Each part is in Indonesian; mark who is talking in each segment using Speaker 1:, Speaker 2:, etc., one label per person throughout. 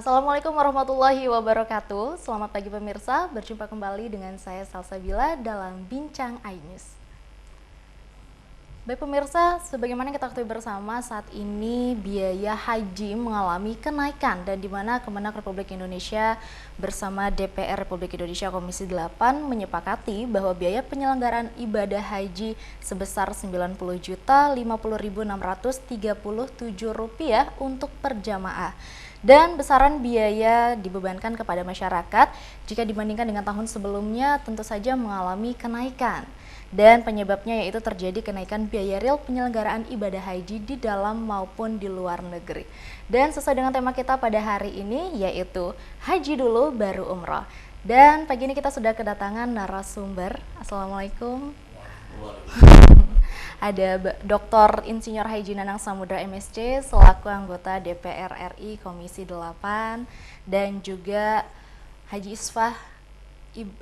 Speaker 1: Assalamualaikum warahmatullahi wabarakatuh. Selamat pagi pemirsa, berjumpa kembali dengan saya Salsabila dalam Bincang iNews. Baik pemirsa, sebagaimana kita ketahui bersama saat ini biaya haji mengalami kenaikan dan di mana Kemenak Republik Indonesia bersama DPR Republik Indonesia Komisi 8 menyepakati bahwa biaya penyelenggaraan ibadah haji sebesar Rp90.637 untuk per jamaah. Dan besaran biaya dibebankan kepada masyarakat jika dibandingkan dengan tahun sebelumnya tentu saja mengalami kenaikan. Dan penyebabnya yaitu terjadi kenaikan biaya real penyelenggaraan ibadah haji di dalam maupun di luar negeri. Dan sesuai dengan tema kita pada hari ini yaitu haji dulu baru umroh. Dan pagi ini kita sudah kedatangan narasumber. Assalamualaikum. Ada Dr. Insinyur Haji Nanang Samudra MSc selaku anggota DPR RI Komisi 8 dan juga Haji Isfah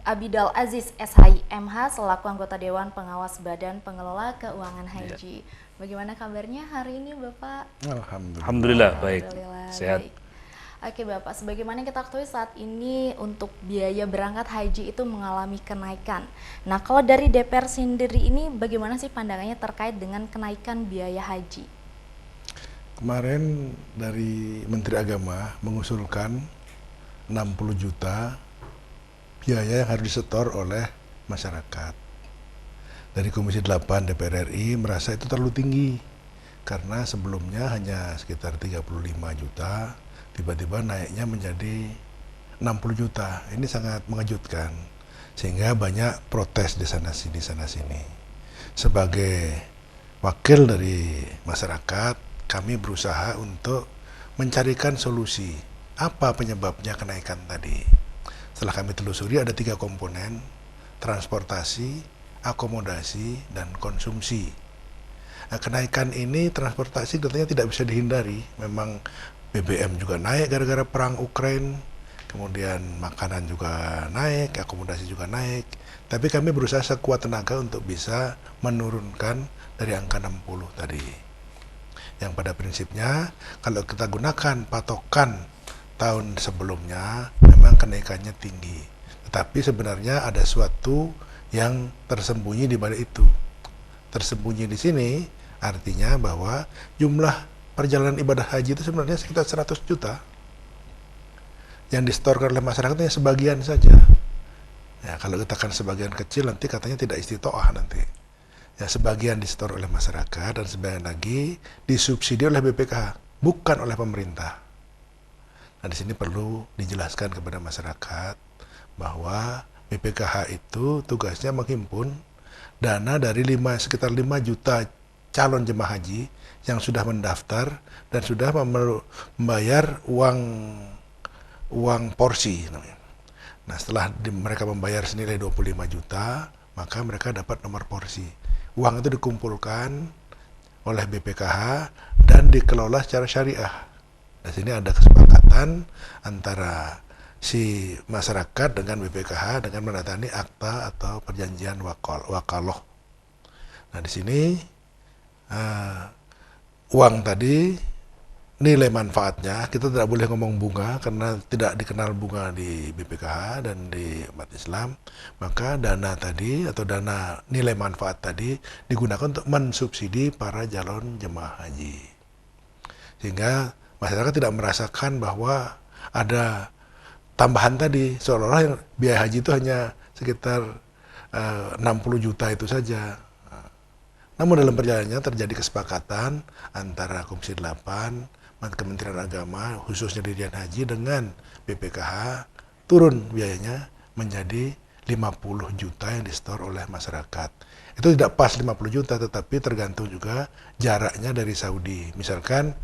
Speaker 1: Abidal Aziz SHI MH selaku anggota Dewan Pengawas Badan Pengelola Keuangan Haji. Bagaimana kabarnya hari ini Bapak?
Speaker 2: Alhamdulillah baik, sehat.
Speaker 1: Baik. Oke Bapak, sebagaimana kita ketahui saat ini untuk biaya berangkat haji itu mengalami kenaikan. Nah kalau dari DPR sendiri ini bagaimana sih pandangannya terkait dengan kenaikan biaya haji?
Speaker 3: Kemarin dari Menteri Agama mengusulkan 60 juta biaya yang harus disetor oleh masyarakat. Dari Komisi 8 DPR RI merasa itu terlalu tinggi karena sebelumnya hanya sekitar 35 juta, tiba-tiba naiknya menjadi 60 juta. Ini sangat mengejutkan sehingga banyak protes di sana sini. Sebagai wakil dari masyarakat, kami berusaha untuk mencarikan solusi apa penyebabnya kenaikan tadi. Setelah kami telusuri ada 3 komponen, transportasi, akomodasi, dan konsumsi. Nah, kenaikan ini transportasi tentunya tidak bisa dihindari. Memang BBM juga naik gara-gara perang Ukraina, kemudian makanan juga naik, akomodasi juga naik. Tapi kami berusaha sekuat tenaga untuk bisa menurunkan dari angka 60 tadi. Yang pada prinsipnya kalau kita gunakan patokan tahun sebelumnya memang kenaikannya tinggi, tetapi sebenarnya ada suatu yang tersembunyi di balik itu. Tersembunyi di sini artinya bahwa jumlah perjalanan ibadah haji itu sebenarnya sekitar 100 juta. Yang disetorkan oleh masyarakat hanya sebagian saja. Ya, kalau katakan sebagian kecil nanti katanya tidak istitoah nanti. Ya, sebagian disetor oleh masyarakat dan sebagian lagi disubsidi oleh BPKH, bukan oleh pemerintah. Nah, di sini perlu dijelaskan kepada masyarakat bahwa BPKH itu tugasnya menghimpun dana dari sekitar 5 juta calon jemaah haji yang sudah mendaftar dan sudah membayar uang porsi. Nah, setelah mereka membayar senilai 25 juta, maka mereka dapat nomor porsi. Uang itu dikumpulkan oleh BPKH dan dikelola secara syariah. Di sini ada kesepakatan antara si masyarakat dengan BPKH dengan menandatangani akta atau perjanjian wakaloh. Nah, di sini uang tadi nilai manfaatnya kita tidak boleh ngomong bunga karena tidak dikenal bunga di BPKH dan di umat Islam. Maka dana tadi atau dana nilai manfaat tadi digunakan untuk mensubsidi para calon jemaah haji. Sehingga masyarakat tidak merasakan bahwa ada tambahan tadi, seolah-olah yang biaya haji itu hanya sekitar 60 juta itu saja. Namun dalam perjalanannya terjadi kesepakatan antara Komisi 8, Kementerian Agama, khususnya Dirjen Haji dengan BPKH, turun biayanya menjadi 50 juta yang disetor oleh masyarakat. Itu tidak pas 50 juta, tetapi tergantung juga jaraknya dari Saudi. Misalkan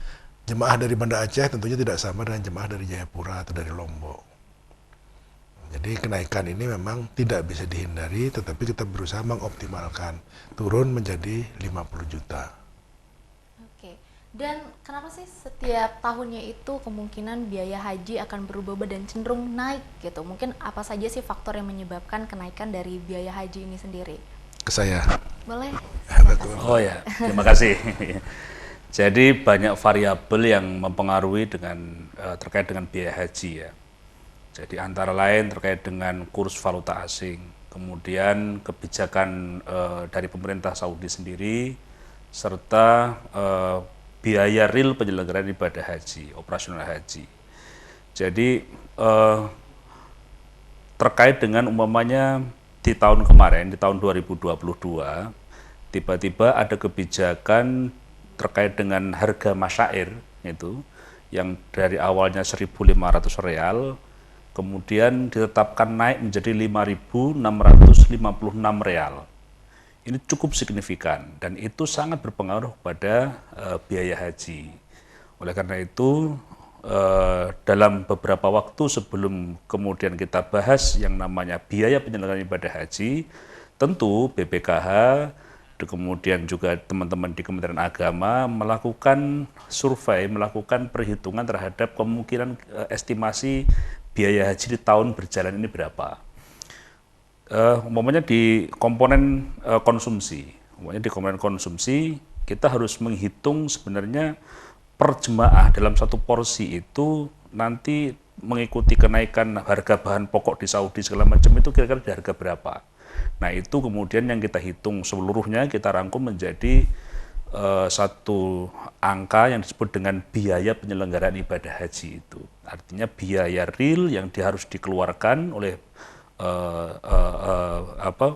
Speaker 3: jemaah dari Banda Aceh tentunya tidak sama dengan jemaah dari Jayapura atau dari Lombok. Jadi kenaikan ini memang tidak bisa dihindari, tetapi kita berusaha mengoptimalkan, turun menjadi 50 juta.
Speaker 1: Oke, dan kenapa sih setiap tahunnya itu kemungkinan biaya haji akan berubah dan cenderung naik gitu? Mungkin apa saja sih faktor yang menyebabkan kenaikan dari biaya haji ini sendiri?
Speaker 3: Ke saya.
Speaker 1: Boleh?
Speaker 3: Betul.
Speaker 2: Oh ya, terima kasih. Jadi banyak variabel yang mempengaruhi terkait dengan biaya haji ya. Jadi antara lain terkait dengan kurs valuta asing, kemudian kebijakan dari pemerintah Saudi sendiri, serta biaya real penyelenggaraan ibadah haji, operasional haji. Jadi terkait dengan umpamanya di tahun kemarin, di tahun 2022, tiba-tiba ada kebijakan terkait dengan harga masyair itu yang dari awalnya 1.500 real kemudian ditetapkan naik menjadi 5.656 real. Ini cukup signifikan dan itu sangat berpengaruh pada biaya haji. Oleh karena itu dalam beberapa waktu sebelum kemudian kita bahas yang namanya biaya penyelenggaraan ibadah haji, tentu BPKH kemudian juga teman-teman di Kementerian Agama melakukan survei, melakukan perhitungan terhadap kemungkinan estimasi biaya haji di tahun berjalan ini berapa. Umpamanya di komponen konsumsi, kita harus menghitung sebenarnya per jemaah dalam satu porsi itu nanti mengikuti kenaikan harga bahan pokok di Saudi segala macam itu kira-kira di harga berapa. Nah itu kemudian yang kita hitung seluruhnya kita rangkum menjadi satu angka yang disebut dengan biaya penyelenggaraan ibadah haji itu. Artinya biaya real yang harus dikeluarkan oleh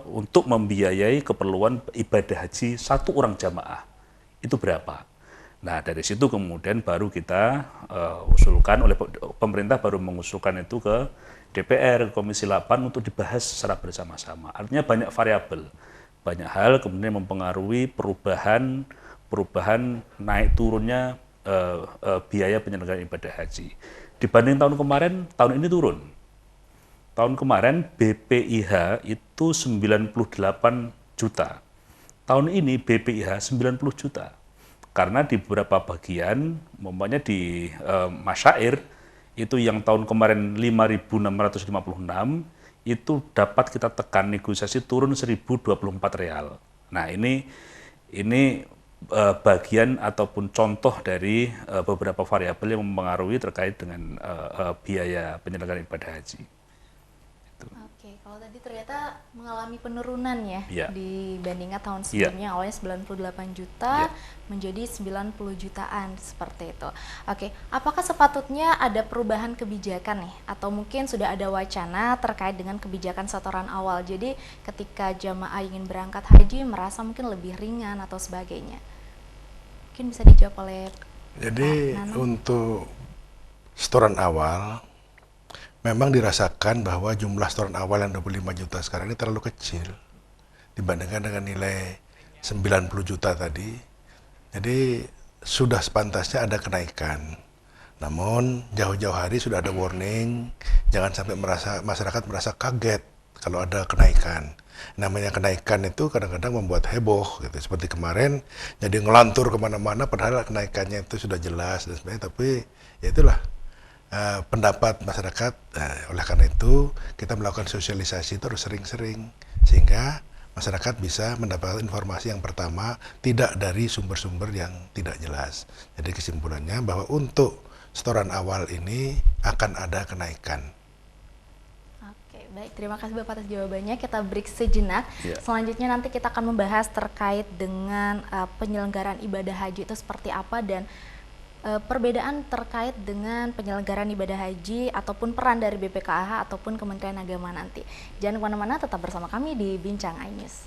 Speaker 2: untuk membiayai keperluan ibadah haji satu orang jamaah itu berapa. Nah dari situ kemudian baru kita usulkan oleh pemerintah baru mengusulkan itu ke DPR, Komisi 8 untuk dibahas secara bersama-sama. Artinya banyak variabel, banyak hal kemudian mempengaruhi perubahan naik turunnya biaya penyelenggaraan ibadah haji. Dibanding tahun kemarin, tahun ini turun. Tahun kemarin BPIH itu 98 juta. Tahun ini BPIH 90 juta. Karena di beberapa bagian, umpamanya di masyair, itu yang tahun kemarin 5.656, itu dapat kita tekan negosiasi turun 1.024 real. Nah ini bagian ataupun contoh dari beberapa variabel yang mempengaruhi terkait dengan biaya penyelenggaraan ibadah haji.
Speaker 1: Oke, kalau tadi ternyata mengalami penurunan ya,
Speaker 2: Ya.
Speaker 1: dibandingkan tahun sebelumnya, awalnya 98 juta menjadi 90 jutaan seperti itu. Oke, apakah sepatutnya ada perubahan kebijakan nih, atau mungkin sudah ada wacana terkait dengan kebijakan setoran awal? Jadi ketika jamaah ingin berangkat haji merasa mungkin lebih ringan atau sebagainya. Mungkin bisa dijawab oleh
Speaker 3: Jadi
Speaker 1: Pak Nano.
Speaker 3: untuk setoran awal memang dirasakan bahwa jumlah setoran awal yang 25 juta sekarang ini terlalu kecil dibandingkan dengan nilai 90 juta tadi. Jadi sudah sepantasnya ada kenaikan. Namun jauh-jauh hari sudah ada warning, jangan sampai masyarakat merasa kaget kalau ada kenaikan. Namanya kenaikan itu kadang-kadang membuat heboh gitu. Seperti kemarin jadi ngelantur kemana-mana padahal kenaikannya itu sudah jelas dan sebagainya. Tapi ya itulah pendapat masyarakat. Oleh karena itu kita melakukan sosialisasi terus sering-sering sehingga masyarakat bisa mendapatkan informasi yang pertama tidak dari sumber-sumber yang tidak jelas. Jadi kesimpulannya bahwa untuk setoran awal ini akan ada kenaikan.
Speaker 1: Oke, baik. Terima kasih Bapak atas jawabannya. Kita break sejenak.
Speaker 2: Ya.
Speaker 1: Selanjutnya nanti kita akan membahas terkait dengan penyelenggaraan ibadah haji itu seperti apa dan perbedaan terkait dengan penyelenggaraan ibadah haji ataupun peran dari BPKH ataupun Kementerian Agama nanti. Jangan kemana-mana, tetap bersama kami di Bincang iNews.